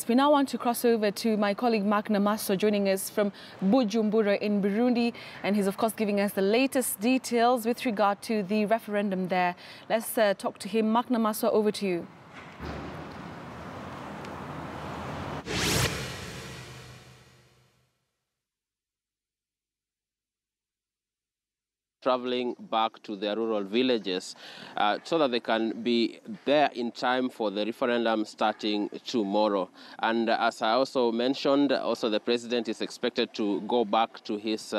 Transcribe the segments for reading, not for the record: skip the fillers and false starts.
We now want to cross over to my colleague Mark Namaso joining us from Bujumbura in Burundi, and he's of course giving us the latest details with regard to the referendum there. Let's talk to him. Mark Namaso, over to you. Traveling back to their rural villages so that they can be there in time for the referendum starting tomorrow. And as I also mentioned, the president is expected to go back to his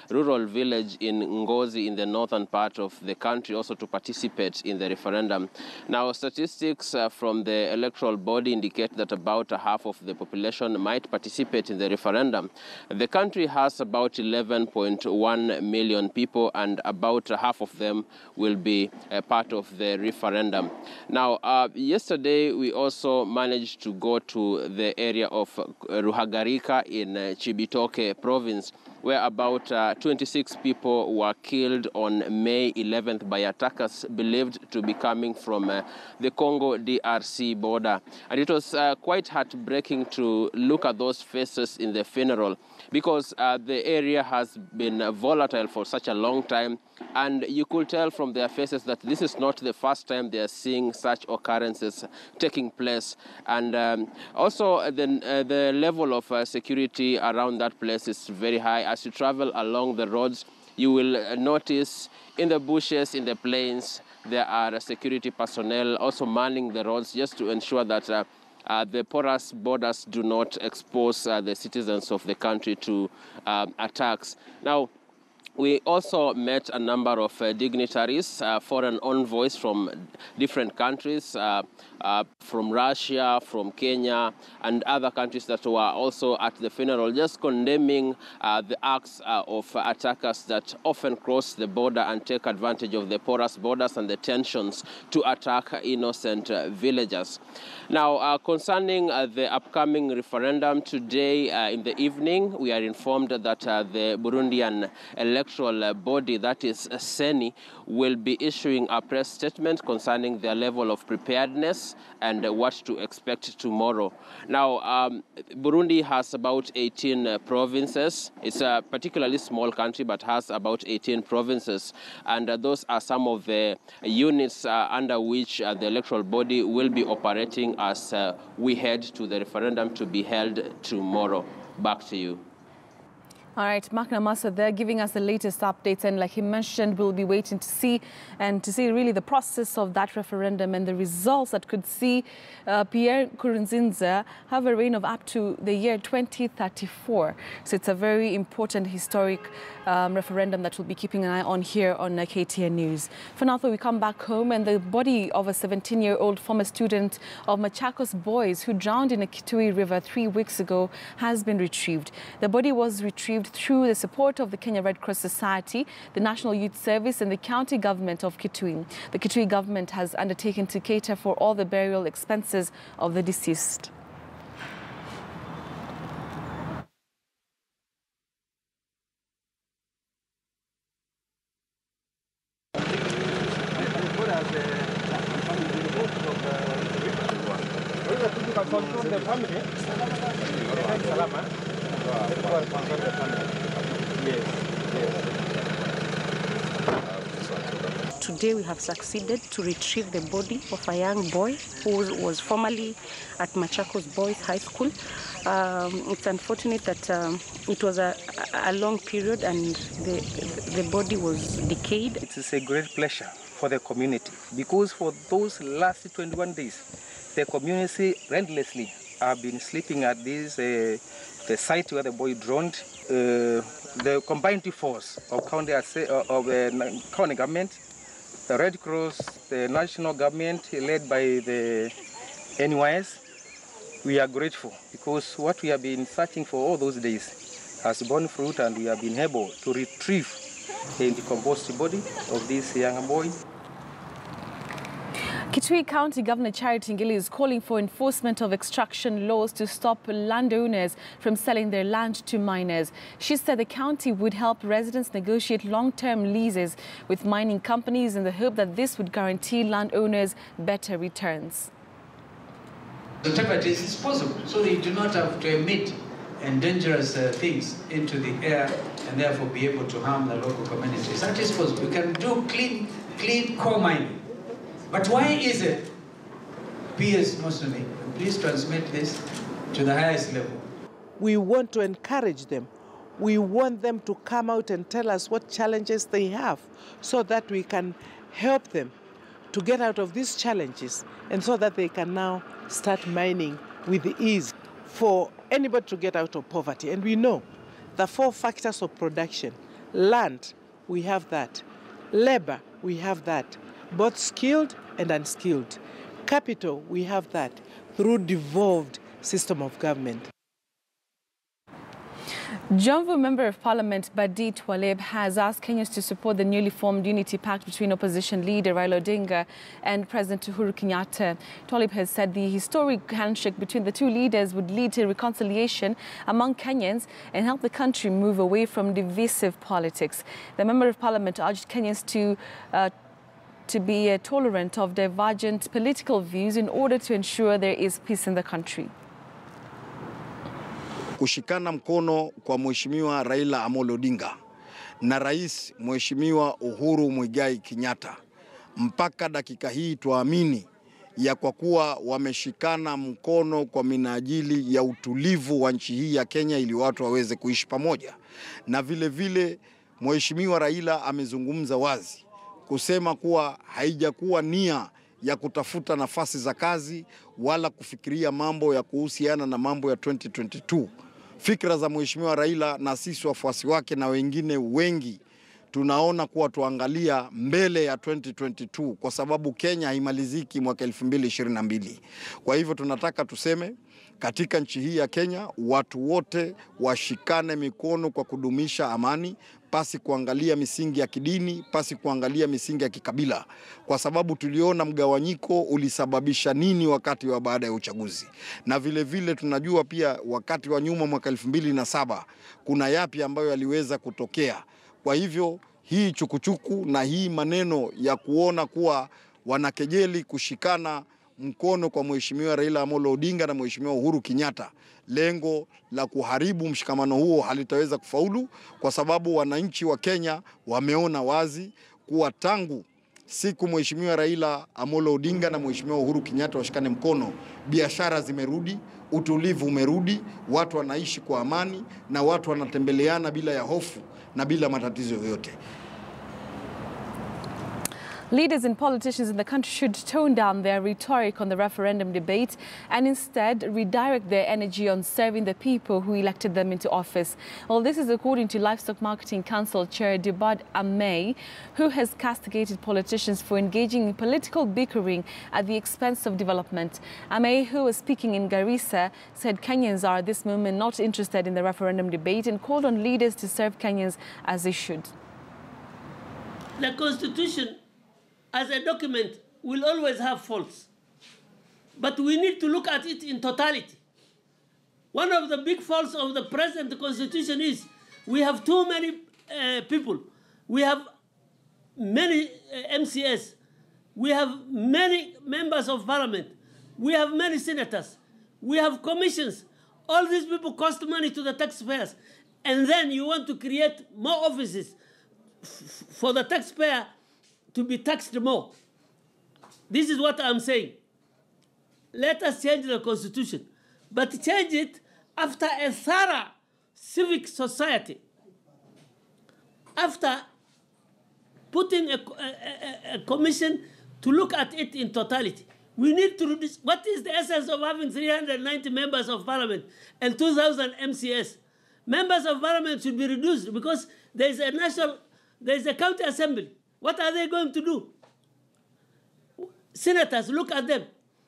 rural village in Ngozi in the northern part of the country also to participate in the referendum. Now, statistics from the electoral body indicate that about half of the population might participate in the referendum. The country has about 11.1 million people, and about half of them will be a part of the referendum. Now, yesterday we also managed to go to the area of Ruhagarika in Cibitoke province, where about 26 people were killed on May 11th by attackers believed to be coming from the Congo DRC border. And it was quite heartbreaking to look at those faces in the funeral, because the area has been volatile for such a long time, and you could tell from their faces that this is not the first time they are seeing such occurrences taking place. And also the level of security around that place is very high. As you travel along the roads, you will notice in the bushes, in the plains, there are security personnel also manning the roads just to ensure that the porous borders do not expose the citizens of the country to attacks. Now, we also met a number of dignitaries, foreign envoys from different countries, from Russia, from Kenya, and other countries that were also at the funeral, just condemning the acts of attackers that often cross the border and take advantage of the porous borders and the tensions to attack innocent villagers. Now, concerning the upcoming referendum today in the evening, we are informed that the Burundian electoral body, that is Seni, will be issuing a press statement concerning their level of preparedness and what to expect tomorrow. Now, Burundi has about 18 provinces. It's a particularly small country, but has about 18 provinces. And those are some of the units under which the electoral body will be operating as we head to the referendum to be held tomorrow. Back to you. All right, Mark Namaso there giving us the latest updates, and like he mentioned, we'll be waiting to see really the process of that referendum and the results that could see Pierre Nkurunziza have a reign of up to the year 2034. So it's a very important historic referendum that we'll be keeping an eye on here on KTN News. For now, we come back home, and the body of a 17-year-old former student of Machakos boys who drowned in a Kitui river 3 weeks ago has been retrieved. The body was retrieved through the support of the Kenya Red Cross Society, the National Youth Service, and the county government of Kitui. The Kitui government has undertaken to cater for all the burial expenses of the deceased. Today we have succeeded to retrieve the body of a young boy who was formerly at Machakos Boys High School. It's unfortunate that it was a long period and the body was decayed. It is a great pleasure for the community, because for those last 21 days, the community relentlessly have been sleeping at this the site where the boy drowned. The combined force of county government, the Red Cross, the national government led by the NYS, we are grateful, because what we have been searching for all those days has borne fruit, and we have been able to retrieve the decomposed body of this young boy. Kitui County Governor Charity Ngili is calling for enforcement of extraction laws to stop landowners from selling their land to miners. She said the county would help residents negotiate long-term leases with mining companies in the hope that this would guarantee landowners better returns. Whatever it is possible, so that you do not have to emit dangerous things into the air and therefore be able to harm the local communities. That is possible. You can do clean coal mining. But why is it, P.S. Mussolini, please transmit this to the highest level? We want to encourage them. We want them to come out and tell us what challenges they have so that we can help them to get out of these challenges and so that they can now start mining with ease for anybody to get out of poverty. And we know the 4 factors of production: land, we have that; labor, we have that; both skilled and unskilled; capital, we have that through devolved system of government. Jomvu Member of Parliament Badi Twaleb has asked Kenyans to support the newly formed unity pact between opposition leader Raila Odinga and President Uhuru Kenyatta. Twaleb has said the historic handshake between the two leaders would lead to reconciliation among Kenyans and help the country move away from divisive politics. The Member of Parliament urged Kenyans to be tolerant of divergent political views in order to ensure there is peace in the country. Kushikana mkono kwa Mheshimiwa Raila Amolo Odinga na Rais Mheshimiwa Uhuru Muigai Kenyatta. Mpaka dakika hii tuamini ya kwa kuwa wameshikana mkono kwa minajili ya utulivu wa nchi hii ya Kenya ili watu waweze kuishi pamoja. Na vile vile Mheshimiwa Raila amezungumza wazi kusema kuwa haijakuwa nia ya kutafuta nafasi za kazi wala kufikiria mambo ya kuhusiana na mambo ya 2022. Fikra za Mheshimiwa Raila na sisi wafuasi wake na wengine wengi tunaona kuwa tuangalia mbele ya 2022 kwa sababu Kenya haimaliziki mwaka 2022. Kwa hivyo tunataka tuseme katika nchi hii ya Kenya watu wote washikane mikono kwa kudumisha amani, pasi kuangalia misingi ya kidini, pasi kuangalia misingi ya kikabila, kwa sababu tuliona mgawanyiko ulisababisha nini wakati wa baada ya uchaguzi. Na vile vile tunajua pia wakati wa nyuma mwaka 2007 kuna yapi ambayo yaliweza kutokea. Kwa hivyo hii chukuchuku na hii maneno ya kuona kuwa wanakejeli kushikana mkono kwa Mheshimiwa Raila Amolo Odinga na Mheshimiwa Uhuru Kenyatta, lengo la kuharibu mshikamano huo halitaweza kufaulu, kwa sababu wananchi wa Kenya wameona wazi kuwa tangu siku Mheshimiwa Raila Amolo Odinga na Mheshimiwa Uhuru Kenyatta washikane mkono, biashara zimerudi, utulivu umerudi, watu wanaishi kwa amani na watu wanatembeleana bila ya hofu na bila matatizo yoyote. Leaders and politicians in the country should tone down their rhetoric on the referendum debate and instead redirect their energy on serving the people who elected them into office. Well, this is according to Livestock Marketing Council Chair Dubad Amey, who has castigated politicians for engaging in political bickering at the expense of development. Amey, who was speaking in Garissa, said Kenyans are at this moment not interested in the referendum debate and called on leaders to serve Kenyans as they should. The Constitution as a document will always have faults. But we need to look at it in totality. One of the big faults of the present Constitution is we have too many people. We have many MCS. We have many members of parliament. We have many senators. We have commissions. All these people cost money to the taxpayers. And then you want to create more offices for the taxpayer to be taxed more. This is what I'm saying. Let us change the Constitution, but change it after a thorough civic society. After putting a commission to look at it in totality. We need to reduce. What is the essence of having 390 members of parliament and 2,000 MCS? Members of parliament should be reduced because there is a county assembly. What are they going to do? Senators, look at them.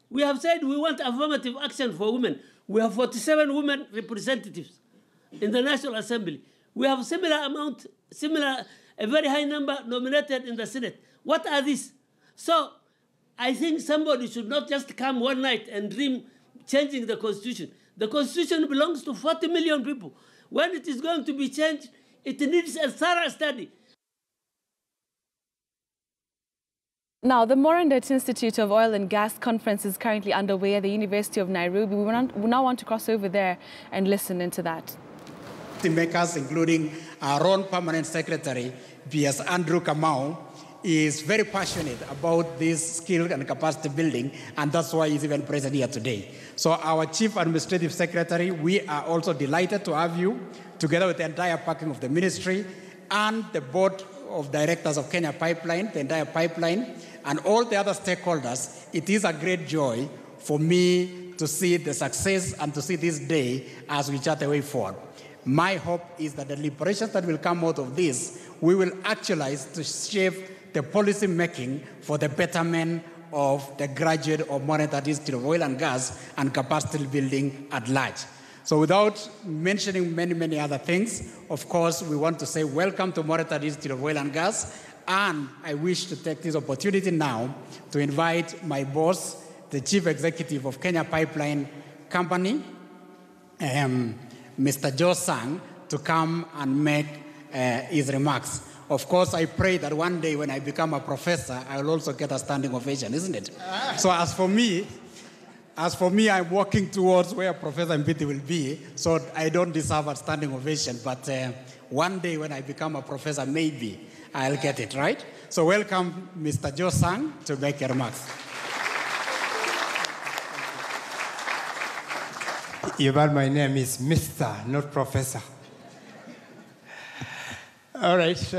We have said we want affirmative action for women. We have 47 women representatives in the National Assembly. We have a very high number nominated in the Senate. What are these? So I think somebody should not just come one night and dream changing the Constitution. The Constitution belongs to 40 million people. When it is going to be changed, it needs a thorough study. Now, the Morandet Institute of Oil and Gas conference is currently underway at the University of Nairobi. We now want to cross over there and listen into that. Makers, including our own permanent secretary, P.S. Andrew Kamau, is very passionate about this skill and capacity building, and that's why he's even present here today. So our Chief Administrative Secretary, we are also delighted to have you, together with the entire packing of the ministry and the board of directors of Kenya Pipeline, the entire pipeline, and all the other stakeholders. It is a great joy for me to see the success and to see this day as we chart the way forward. My hope is that the liberations that will come out of this, we will actualize to shape the policy making for the betterment of the graduate of Morandet Institute of Oil and Gas and capacity building at large. So without mentioning many, many other things, of course, we want to say welcome to Morandet Institute of Oil and Gas, and I wish to take this opportunity now to invite my boss, the Chief Executive of Kenya Pipeline Company, Mr. Joe Sang, to come and make his remarks. Of course, I pray that one day when I become a professor, I will also get a standing ovation, isn't it? So as for me, I'm working towards where Professor Mbiti will be, so I don't deserve a standing ovation, but one day when I become a professor, maybe I'll get it, right? So welcome Mr. Joe Sang to make your remarks. My name is Mr., not Professor. All right.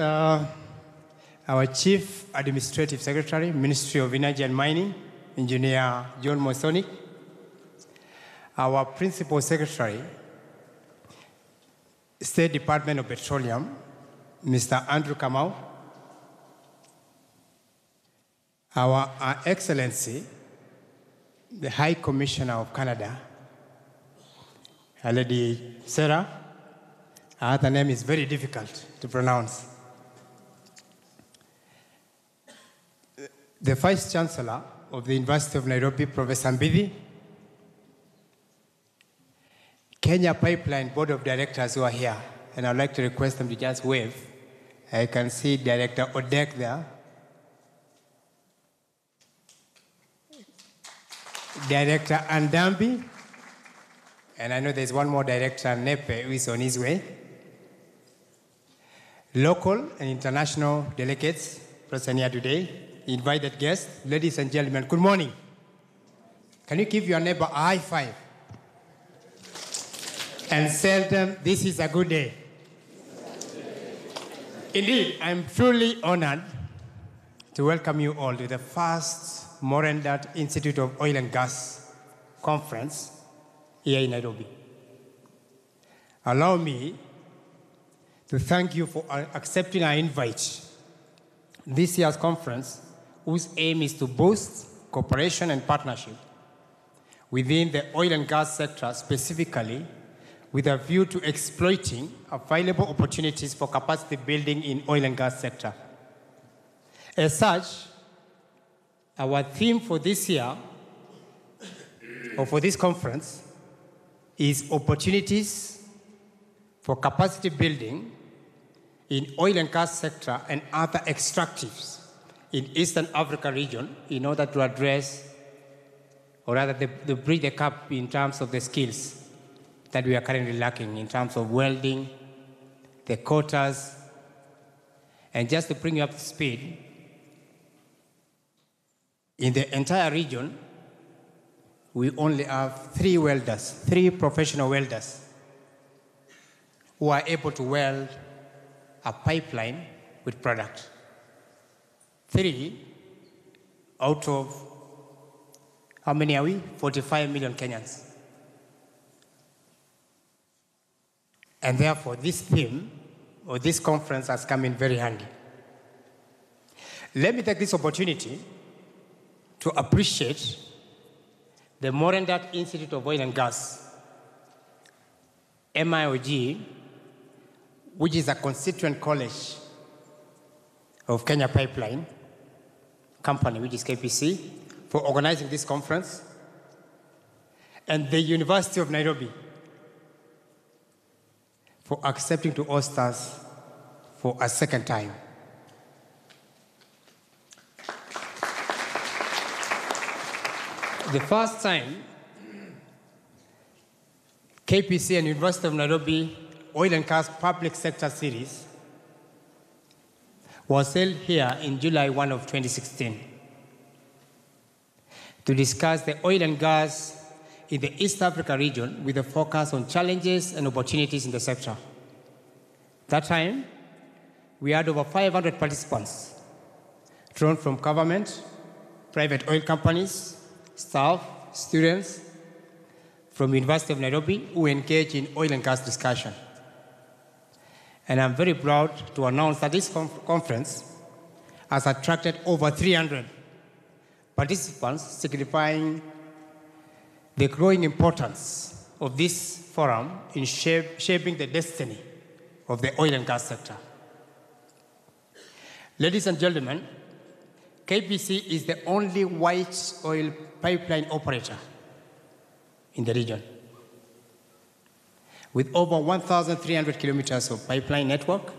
Our Chief Administrative Secretary, Ministry of Energy and Mining, Engineer John Mosonic. Our Principal Secretary, State Department of Petroleum, Mr. Andrew Kamau. Our Excellency, the High Commissioner of Canada, Lady Sarah. Her other name is very difficult to pronounce. The Vice Chancellor of the University of Nairobi, Professor Mbidi. Kenya Pipeline Board of Directors who are here, and I'd like to request them to just wave. I can see Director Odek there. Director Andambi. And I know there's one more director, Nepe, who is on his way. Local and international delegates present here today, invited guests, ladies and gentlemen, good morning. Can you give your neighbor a high five? And tell them this is a good day. Indeed, I'm truly honored to welcome you all to the first Morandet Institute of Oil and Gas conference here in Nairobi. Allow me to thank you for accepting our invite. This year's conference, whose aim is to boost cooperation and partnership within the oil and gas sector, specifically with a view to exploiting available opportunities for capacity building in oil and gas sector. As such, our theme for this year, or for this conference, is opportunities for capacity building in oil and gas sector and other extractives in Eastern Africa region in order to address, or rather to bridge the gap in terms of the skills that we are currently lacking in terms of welding, the quotas, and just to bring you up to speed, in the entire region, we only have 3 welders, 3 professional welders who are able to weld a pipeline with product. 3 out of, how many are we? 45 million Kenyans. And therefore, this theme, or this conference, has come in very handy. Let me take this opportunity to appreciate the Morandet Institute of Oil and Gas, MIOG, which is a constituent college of Kenya Pipeline Company, which is KPC, for organizing this conference, and the University of Nairobi for accepting to host us for a second time. The first time KPC and University of Nairobi Oil and Gas Public Sector Series was held here in July 1 of 2016 to discuss the oil and gas in the East Africa region with a focus on challenges and opportunities in the sector. That time, we had over 500 participants drawn from government, private oil companies, staff, students from University of Nairobi who engage in oil and gas discussion. And I'm very proud to announce that this conference has attracted over 300 participants, signifying the growing importance of this forum in shaping the destiny of the oil and gas sector. Ladies and gentlemen, KPC is the only white oil pipeline operator in the region, with over 1,300 kilometers of pipeline network.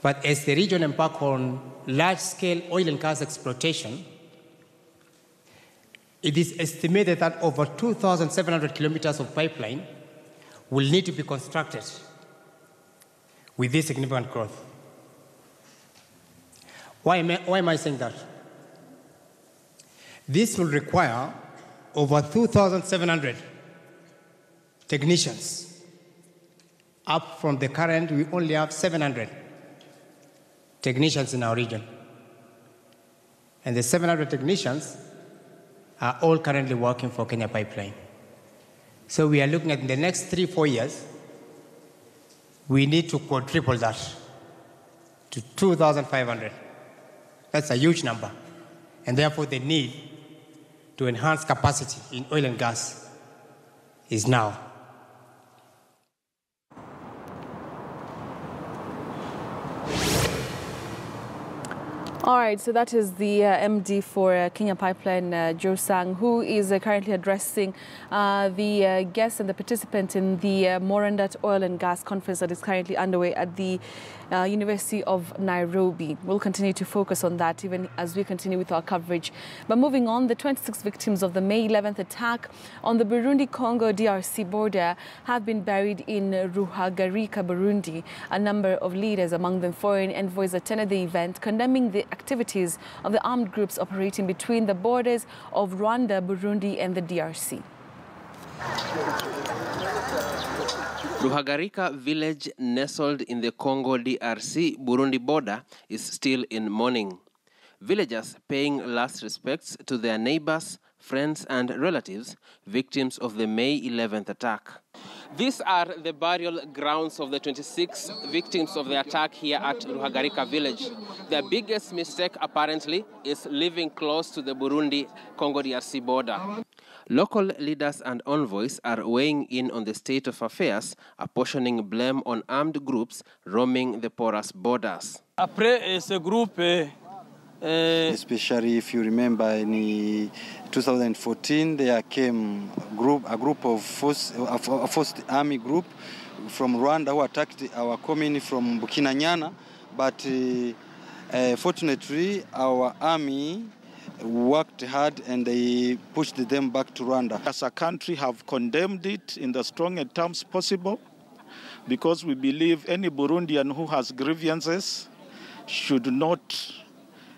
But as the region embarks on large-scale oil and gas exploitation, it is estimated that over 2,700 kilometers of pipeline will need to be constructed with this significant growth. Why am I saying that? This will require over 2,700 technicians, up from the current, we only have 700 technicians in our region. And the 700 technicians are all currently working for Kenya Pipeline. So we are looking at in the next 3-4 years, we need to quadruple that to 2,500. That's a huge number. And therefore the need to enhance capacity in oil and gas is now. All right, so that is the MD for Kenya Pipeline, Joe Sang, who is currently addressing the guests and the participants in the Morandat Oil and Gas Conference that is currently underway at the University of Nairobi. We'll continue to focus on that even as we continue with our coverage. But moving on, the 26 victims of the May 11th attack on the Burundi-Congo DRC border have been buried in Ruhagarika, Burundi. A number of leaders, among them foreign envoys, attended the event, condemning the activities of the armed groups operating between the borders of Rwanda, Burundi, and the DRC. Ruhagarika village, nestled in the Congo DRC-Burundi border, is still in mourning. Villagers paying last respects to their neighbors, friends and relatives, victims of the May 11th attack. These are the burial grounds of the 26 victims of the attack here at Ruhagarika village. Their biggest mistake, apparently, is living close to the Burundi-Congo DRC border. Local leaders and envoys are weighing in on the state of affairs, apportioning blame on armed groups roaming the porous borders. Après ce groupe, especially if you remember in 2014, there came a group of first army group from Rwanda who attacked our community from Bukinanyana, but fortunately our army worked hard and they pushed them back to Rwanda. As a country have condemned it in the strongest terms possible, because we believe any Burundian who has grievances should not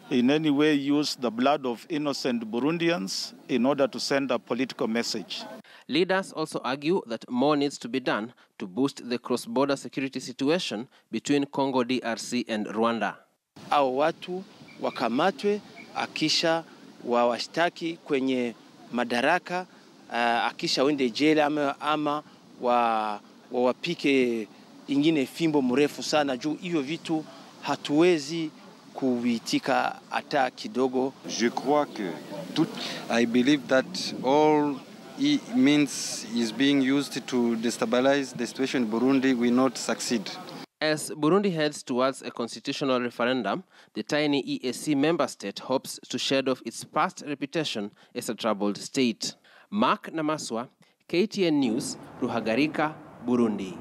in any way use the blood of innocent Burundians in order to send a political message. Leaders also argue that more needs to be done to boost the cross-border security situation between Congo DRC and Rwanda. Hao watu wakamatwe, akisha wawashtaki kwenye madaraka, akisha wende jela ama wawapike ingine fimbo mrefu sana juu hiyo vitu hatuwezi kuvitika hata kidogo. Je crois que I believe that all means is being used to destabilize the situation in Burundi will not succeed. As Burundi heads towards a constitutional referendum, the tiny EAC member state hopes to shed off its past reputation as a troubled state. Mark Namaswa, KTN News, Ruhagarika, Burundi.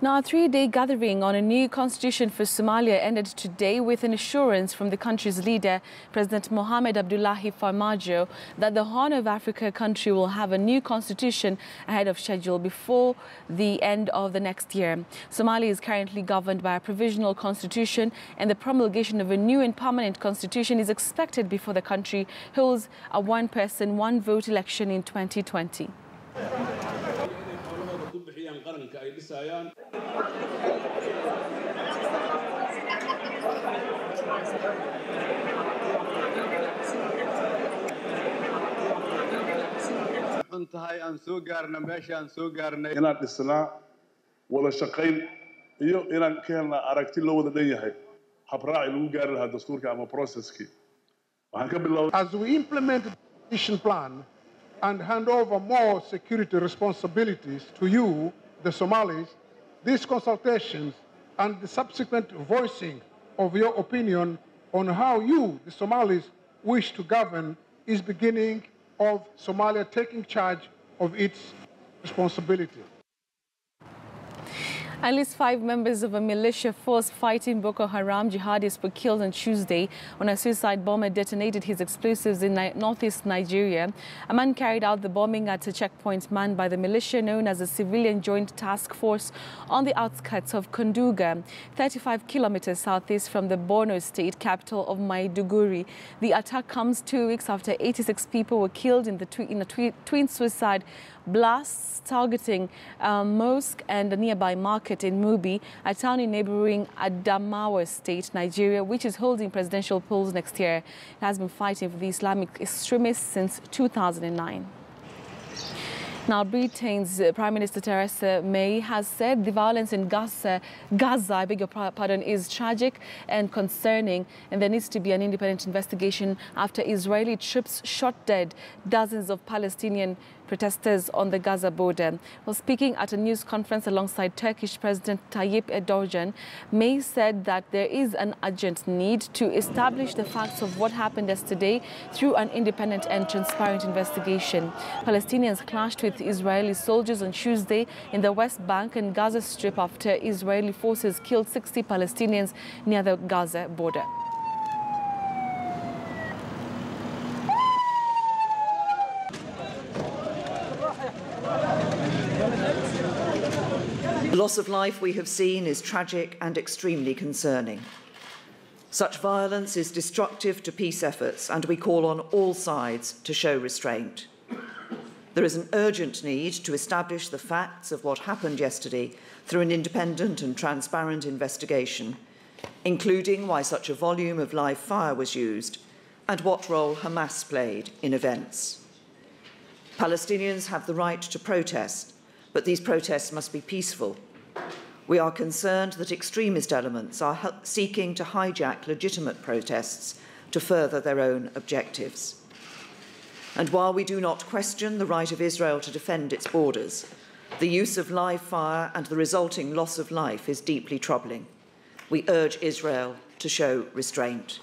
Now, a three-day gathering on a new constitution for Somalia ended today with an assurance from the country's leader, President Mohamed Abdullahi Farmajo, that the Horn of Africa country will have a new constitution ahead of schedule before the end of the next year. Somalia is currently governed by a provisional constitution, and the promulgation of a new and permanent constitution is expected before the country holds a one-person, one-vote election in 2020. inaan dhisnaa wada shaqayn iyo inaan ka helnaa aragti loo wada dhan yahay habraaci lagu gaari lahaa dastuurka ama processkii waxaan ka bilaabay as we implement the transition plan and hand over more security responsibilities to you, the Somalis, these consultations and the subsequent voicing of your opinion on how you, the Somalis, wish to govern is beginning of Somalia taking charge of its responsibility. At least 5 members of a militia force fighting Boko Haram jihadists were killed on Tuesday when a suicide bomber detonated his explosives in northeast Nigeria. A man carried out the bombing at a checkpoint manned by the militia known as the Civilian Joint Task Force on the outskirts of Kunduga, 35 kilometers southeast from the Borno state capital of Maiduguri. The attack comes 2 weeks after 86 people were killed in a twin suicide blasts targeting a mosque and a nearby market in Mubi, a town in neighboring Adamawa state, Nigeria, which is holding presidential polls next year. It has been fighting for the Islamic extremists since 2009. Now, Britain's Prime Minister Theresa May has said the violence in Gaza, I beg your pardon, is tragic and concerning, and there needs to be an independent investigation after Israeli troops shot dead dozens of Palestinian protesters on the Gaza border. While speaking at a news conference alongside Turkish President Tayyip Erdogan, May said that there is an urgent need to establish the facts of what happened yesterday through an independent and transparent investigation. Palestinians clashed with Israeli soldiers on Tuesday in the West Bank and Gaza Strip after Israeli forces killed 60 Palestinians near the Gaza border. The loss of life we have seen is tragic and extremely concerning. Such violence is destructive to peace efforts, and we call on all sides to show restraint. There is an urgent need to establish the facts of what happened yesterday through an independent and transparent investigation, including why such a volume of live fire was used and what role Hamas played in events. Palestinians have the right to protest, but these protests must be peaceful. We are concerned that extremist elements are seeking to hijack legitimate protests to further their own objectives. And while we do not question the right of Israel to defend its borders, the use of live fire and the resulting loss of life is deeply troubling. We urge Israel to show restraint.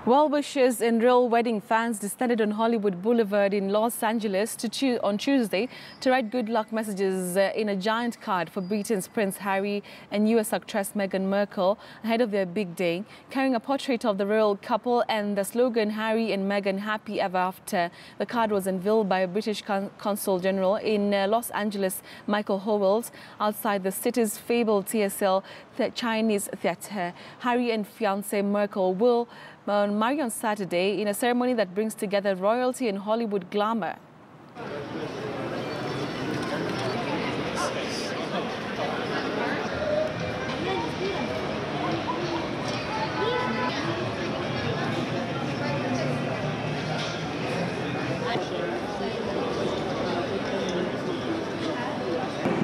Well-wishers and real wedding fans descended on Hollywood Boulevard in Los Angeles on Tuesday to write good luck messages in a giant card for Britain's Prince Harry and US actress Meghan Markle ahead of their big day, carrying a portrait of the royal couple and the slogan "Harry and Meghan Happy Ever After." The card was unveiled by a British Consul General in Los Angeles, Michael Howells, outside the city's fabled TSL Chinese theatre. Harry and fiancée Markle will marry on Saturday in a ceremony that brings together royalty and Hollywood glamour.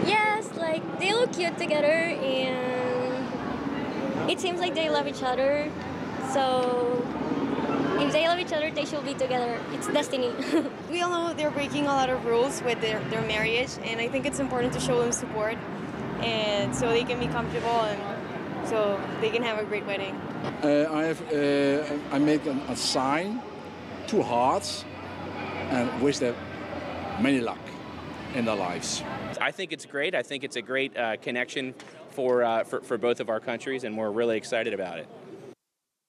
Yes, like they look cute together and it seems like they love each other. So if they love each other, they should be together. It's destiny. We all know they're breaking a lot of rules with their marriage, and I think it's important to show them support, and so they can be comfortable and so they can have a great wedding. I make a sign, 2 hearts, and wish them many luck in their lives. I think it's great. I think it's a great connection for both of our countries, and we're really excited about it.